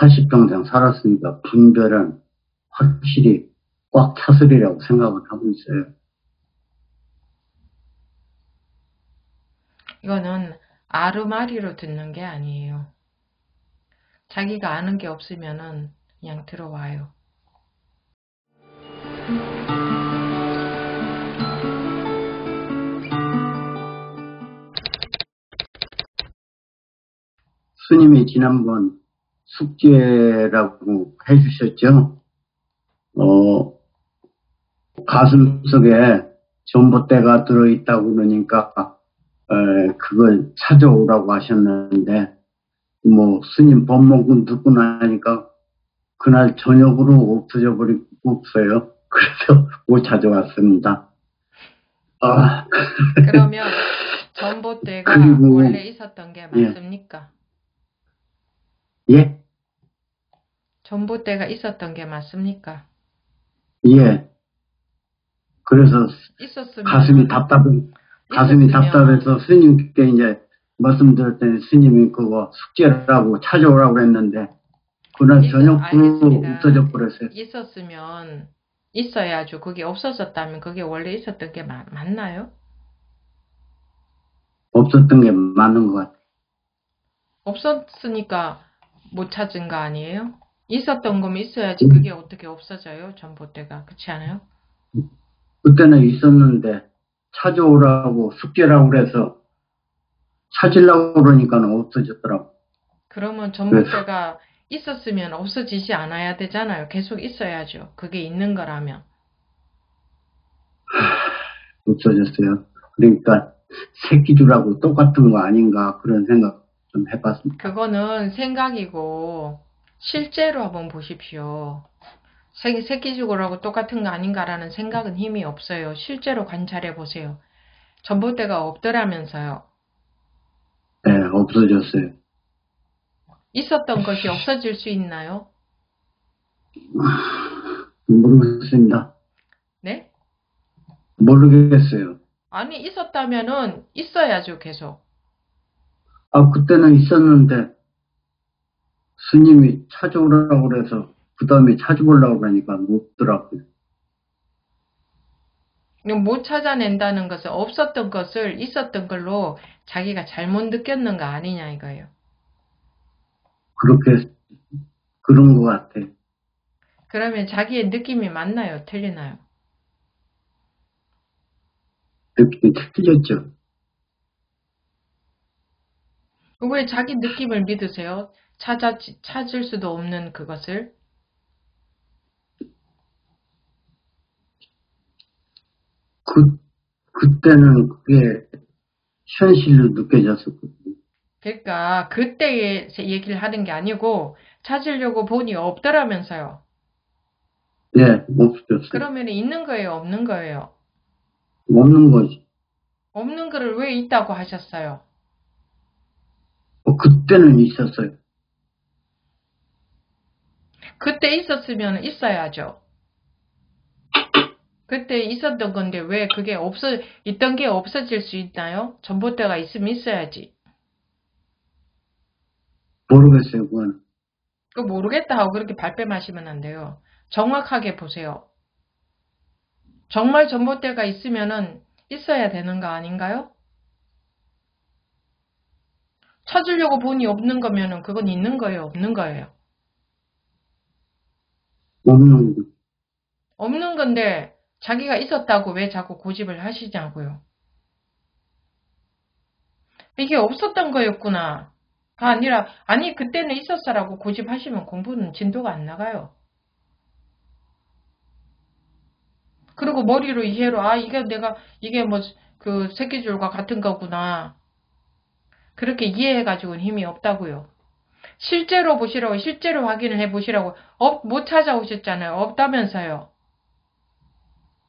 40평생 살았으니까 분별은 확실히 꽉 찼으리라고 생각을 하고 있어요. 이거는 아르마리로 듣는 게 아니에요. 자기가 아는 게 없으면은 그냥 들어와요. 스님이 지난번 숙제라고 해주셨죠? 가슴 속에 전봇대가 들어있다고 그러니까, 그걸 찾아오라고 하셨는데, 뭐, 스님 법문군 듣고 나니까 그날 저녁으로 없어져 버리고 없어요. 그래서 못 찾아왔습니다. 아, 그러면 전봇대가 그리고, 원래 있었던 게 예, 맞습니까? 예, 전봇대가 있었던 게 맞습니까? 예. 그래서 가슴이 있었으면 답답해서 스님께 이제 말씀드렸더니 스님이 그거 숙제라고 찾아오라고 했는데, 그날 저녁으로 알겠습니다. 없어져 버렸어요. 있었으면 있어야죠. 그게 없어졌다면 그게 원래 있었던 게 맞나요? 없었던 게 맞는 것 같아요. 없었으니까 못 찾은 거 아니에요? 있었던 거면 있어야지 그게 어떻게 없어져요? 전봇대가. 그렇지 않아요? 그때는 있었는데 찾아오라고 숙제라고 그래서 찾으려고 그러니까 없어졌더라고. 그러면 그래서 전봇대가 있었으면 없어지지 않아야 되잖아요. 계속 있어야죠. 그게 있는 거라면. 없어졌어요. 그러니까 새끼줄하고 똑같은 거 아닌가 그런 생각 좀 해봤습니다. 그거는 생각이고 실제로 한번 보십시오. 새끼죽으로하고 똑같은 거 아닌가라는 생각은 힘이 없어요. 실제로 관찰해 보세요. 전봇대가 없더라면서요. 네, 없어졌어요. 있었던 것이 없어질 수 있나요? 모르겠습니다. 네? 모르겠어요. 아니, 있었다면은 있어야죠, 계속. 아, 그때는 있었는데 스님이 찾아오라고 그래서 그 다음에 찾아보려고 그러니까 없더라고요. 못 찾아낸다는 것은 없었던 것을 있었던 걸로 자기가 잘못 느꼈는 거 아니냐 이거예요. 그렇게 그런 것 같아요. 그러면 자기의 느낌이 맞나요? 틀리나요? 느낌이 틀렸죠. 왜 자기 느낌을 믿으세요? 찾을 수도 없는 그것을? 그때는 그게 현실로 느껴졌었거든요. 그러니까 그때의 얘기를 하는 게 아니고 찾으려고 보니 없더라면서요. 예, 없어졌어요. 그러면 있는 거예요? 없는 거예요? 없는 거지. 없는 거를 왜 있다고 하셨어요? 그때는 있었어요. 그때 있었으면 있어야죠. 그때 있었던 건데 왜 그게 있던 게 없어질 수 있나요? 전봇대가 있으면 있어야지. 모르겠어요, 그건. 그 모르겠다 하고 그렇게 발뺌하시면 안 돼요. 정확하게 보세요. 정말 전봇대가 있으면은 있어야 되는 거 아닌가요? 찾으려고 보니 없는 거면은 그건 있는 거예요, 없는 거예요? 없는 거. 없는 건데 자기가 있었다고 왜 자꾸 고집을 하시냐고요. 이게 없었던 거였구나. 가 아니라 아니 그때는 있었어라고 고집하시면 공부는 진도가 안 나가요. 그리고 머리로 이해로 이게 뭐 그 새끼줄과 같은 거구나. 그렇게 이해해가지고는 힘이 없다고요. 실제로 보시라고 실제로 확인을 해보시라고 못 찾아오셨잖아요. 없다면서요.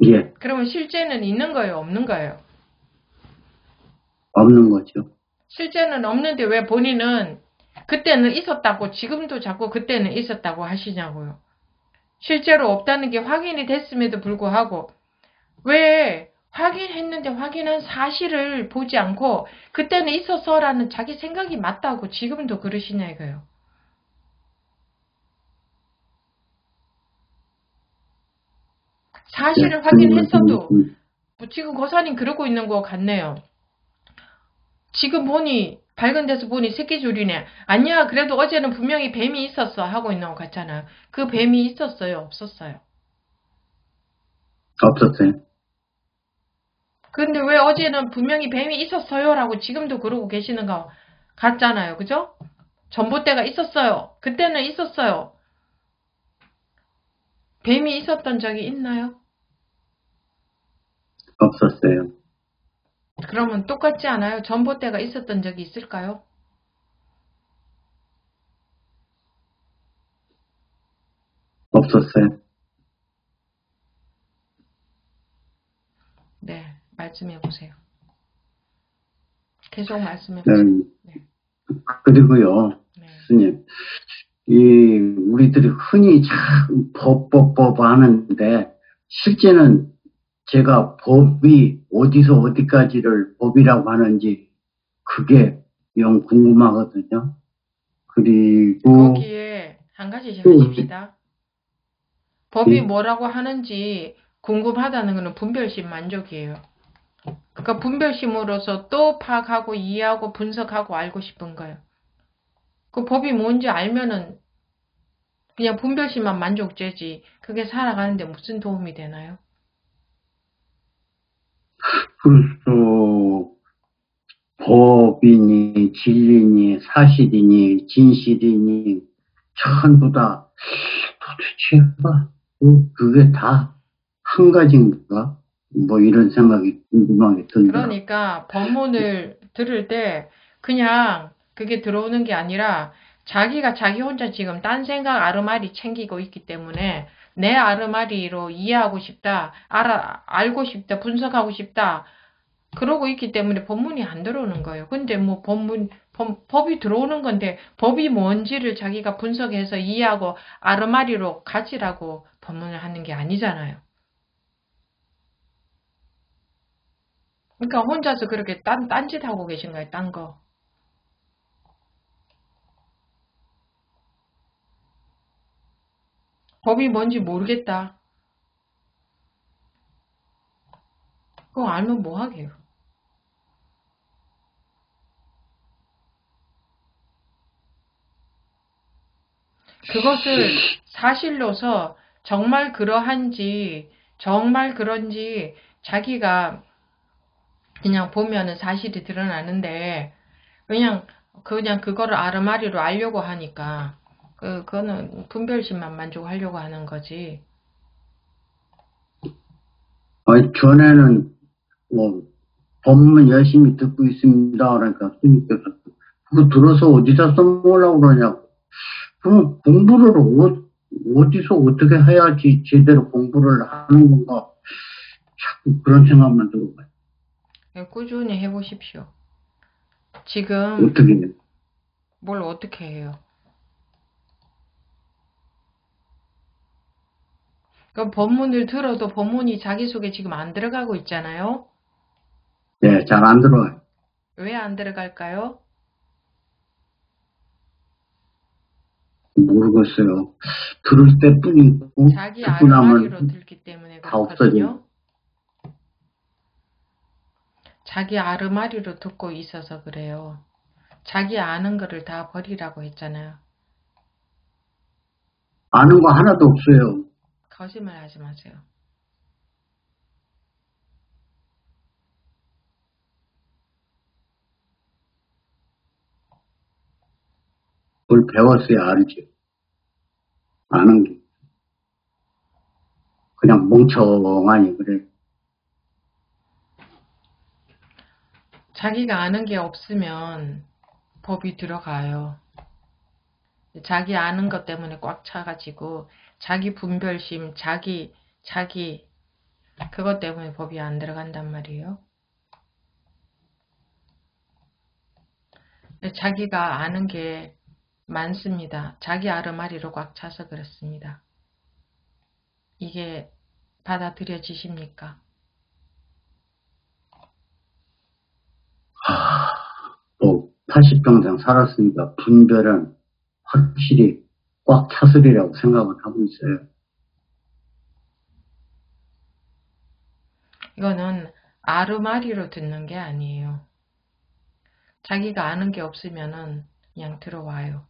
예, 그러면 실제는 있는 거예요, 없는 거예요? 없는 거죠. 실제는 없는데 왜 본인은 그때는 있었다고 지금도 자꾸 그때는 있었다고 하시냐고요. 실제로 없다는 게 확인이 됐음에도 불구하고 왜 확인했는데 확인한 사실을 보지 않고 그때는 있었어라는 자기 생각이 맞다고 지금도 그러시냐 이거예요. 사실을 확인했어도 뭐 지금 고사님 그러고 있는 거 같네요. 지금 보니 밝은 데서 보니 새끼줄이네. 아니야 그래도 어제는 분명히 뱀이 있었어 하고 있는 것 같잖아요. 그 뱀이 있었어요 없었어요? 없었어요. 근데 왜 어제는 분명히 뱀이 있었어요 라고 지금도 그러고 계시는 거 같잖아요. 그죠? 전봇대가 있었어요. 그때는 있었어요. 뱀이 있었던 적이 있나요? 없었어요. 그러면 똑같지 않아요? 전봇대가 있었던 적이 있을까요? 없었어요. 네, 말씀해 보세요. 계속 말씀해 보세요. 네. 그리고요, 네. 스님, 우리들이 흔히 참 법 하는데, 실제는 제가 법이 어디서 어디까지를 법이라고 하는지, 그게 영 궁금하거든요. 그리고, 거기에 한 가지 제가 짚시다. 법이 뭐라고 하는지 궁금하다는 것은 분별심 만족이에요. 그러니까 분별심으로서 또 파악하고 이해하고 분석하고 알고 싶은 거예요. 그 법이 뭔지 알면은 그냥 분별심만 만족되지 그게 살아가는데 무슨 도움이 되나요? 그래서 법이니 진리니 사실이니 진실이니 전부 다 도대체가 그게 다 한 가지인가? 뭐 이런 생각이 궁금하게 든다. 그러니까 법문을 들을 때 그냥 그게 들어오는 게 아니라 자기가 자기 혼자 지금 딴 생각 아르마리 챙기고 있기 때문에 내 아르마리로 이해하고 싶다, 알고 싶다, 분석하고 싶다 그러고 있기 때문에 법문이 안 들어오는 거예요. 근데 뭐 법이 들어오는 건데 법이 뭔지를 자기가 분석해서 이해하고 아르마리로 가지라고 법문을 하는 게 아니잖아요. 그러니까 혼자서 그렇게 딴짓 하고 계신 거예요, 딴 거. 법이 뭔지 모르겠다. 그거 알면 뭐 하게요? 그것을 사실로서 정말 그러한지, 정말 그런지 자기가 그냥 보면은 사실이 드러나는데, 그냥 그거를 아르마리로 알려고 하니까, 그거는 분별심만 만족하려고 하는 거지. 전에는 뭐 법문 열심히 듣고 있습니다. 그러니까 스님께서 그거 들어서 어디다 써먹으려고 그러냐고. 그럼 공부를 어디서 어떻게 해야지 제대로 공부를 하는 건가? 자꾸 그런 생각만 들어봐요. 꾸준히 해보십시오. 지금 어떻게 해요? 뭘 어떻게 해요? 그 법문을 들어도 법문이 자기 속에 지금 안 들어가고 있잖아요. 네, 잘 안 들어와요. 왜 안 들어갈까요? 모르겠어요. 들을 때뿐이고 자기 듣고 아르마리로 나면 들기 때문에 다 없어져요. 그렇거든요. 자기 아르마리로 듣고 있어서 그래요. 자기 아는 거를 다 버리라고 했잖아요. 아는 거 하나도 없어요. 거짓말 하지 마세요. 그걸 배웠어야 알지. 아는 게. 그냥 멍청하니 그래. 자기가 아는 게 없으면 법이 들어가요. 자기 아는 것 때문에 꽉 차가지고 자기 분별심, 자기 그것 때문에 법이 안 들어간단 말이에요. 자기가 아는 게 많습니다. 자기 아르마리로 꽉 차서 그렇습니다. 이게 받아들여지십니까? 뭐 80평생 살았으니까 분별은 확실히 꽉 차으리라고 생각을 하고 있어요. 이거는 아르마리로 듣는 게 아니에요. 자기가 아는 게 없으면은 그냥 들어와요.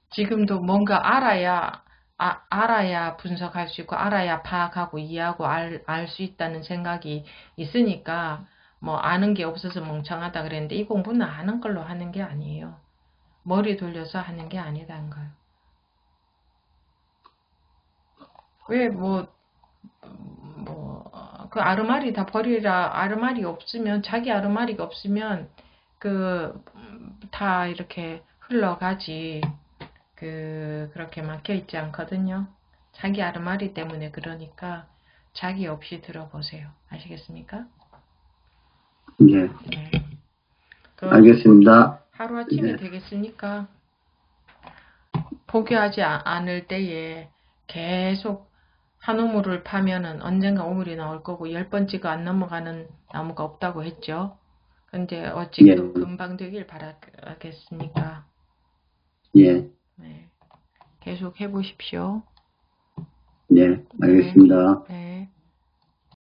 지금도 뭔가 알아야 분석할 수 있고, 알아야 파악하고, 이해하고, 알 수 있다는 생각이 있으니까, 뭐, 아는 게 없어서 멍청하다 그랬는데, 이 공부는 아는 걸로 하는 게 아니에요. 머리 돌려서 하는 게 아니라는 거예요. 왜, 그 아르마리 다 버리라, 아르마리 없으면, 자기 아르마리가 없으면, 다 이렇게 흘러가지. 그렇게 막혀 있지 않거든요. 자기 아르마리 때문에 그러니까 자기 없이 들어보세요. 아시겠습니까? 네. 네. 알겠습니다. 하루아침이 네. 되겠습니까? 포기하지 않을 때에 계속 한 우물을 파면은 언젠가 우물이 나올 거고 10번째가 안 넘어가는 나무가 없다고 했죠. 근데 어찌 예. 금방 되길 바라겠습니까? 예. 네. 계속 해보십시오. 네. 알겠습니다. 네.